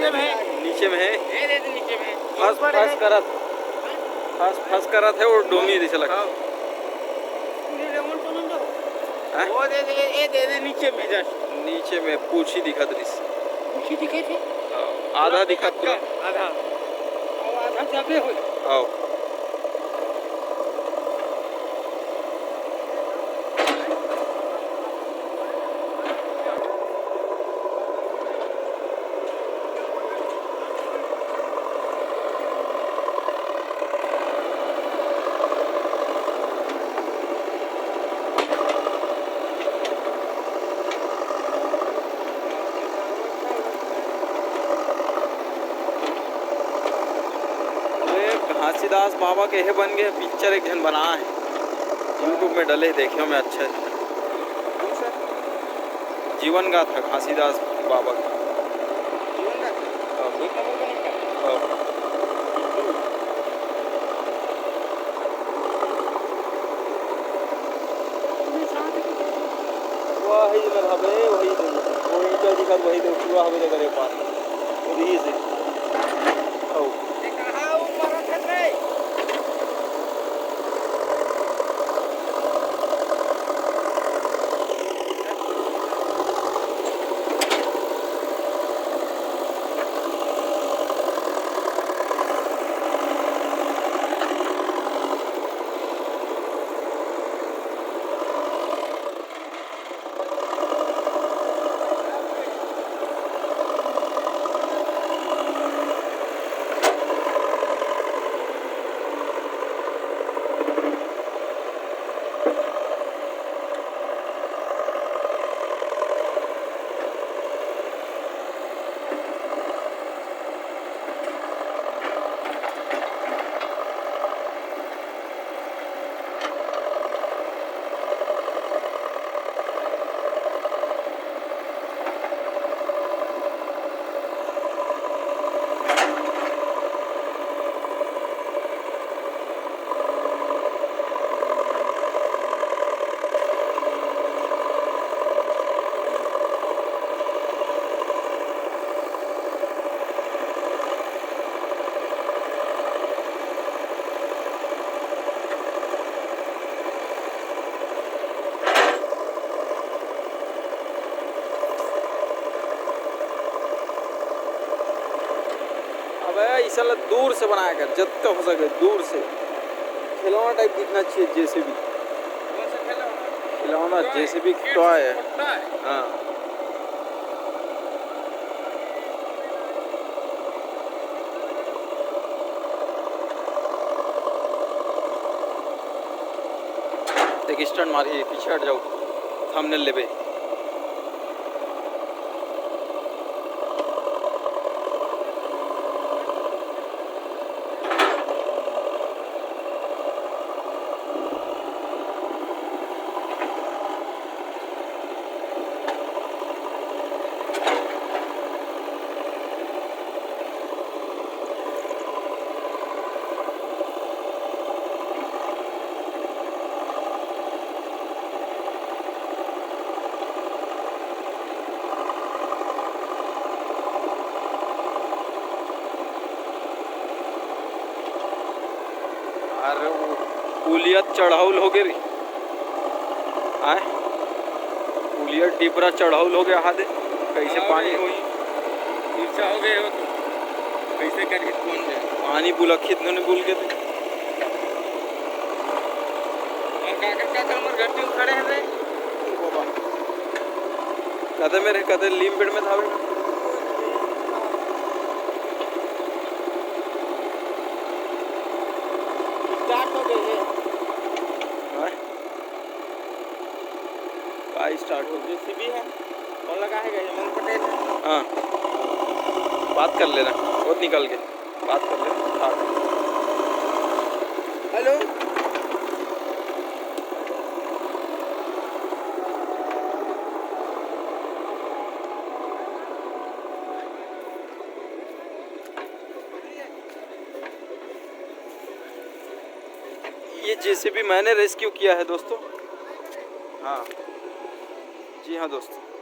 नीचे में है फंस करत है वो डोंगी दिशा लगा वो दे दे नीचे में जस्ट नीचे में पूछी दिखा दृश्य पूछी दिखे थे आधा दिखा पूरा आधा और आधा जाबे हो आओ घासीदास बाबा के बन गए पिक्चर एक जन बना है यूट्यूब में डले देखे मैं अच्छा जीवन गाथा घासीदास बाबा का वही हवे वही दिखा वही पूरा हवे करे पास वही से ऐसा दूर से बनाया कर जितना हो सके दूर से खिलौना टाइप दिखना चाहिए जेसीबी खिलौना जेसीबी टॉय है हाँ एक स्टंट मारी पीछे हट जाओ थंबनेल लेबे अरे वो पुलियत चढ़ाउल हो गई आए पुलियत टिपरा चढ़ाउल हो गया हाथे कैसे पानी हो गए हो तो कैसे करके कौन जाए पानी बुलखित ने बुल के थे क्या कलमर घंटे में खड़े हैं रे बाबा कदे मेरे कदे लीम पेड़ में था स्टार्ट हो जेसीबी है कौन लगा है हेमंत पटेल हाँ बात कर लेना बहुत निकल के बात कर लेना हेलो ये जेसीबी मैंने रेस्क्यू किया है दोस्तों हाँ जी हाँ दोस्तों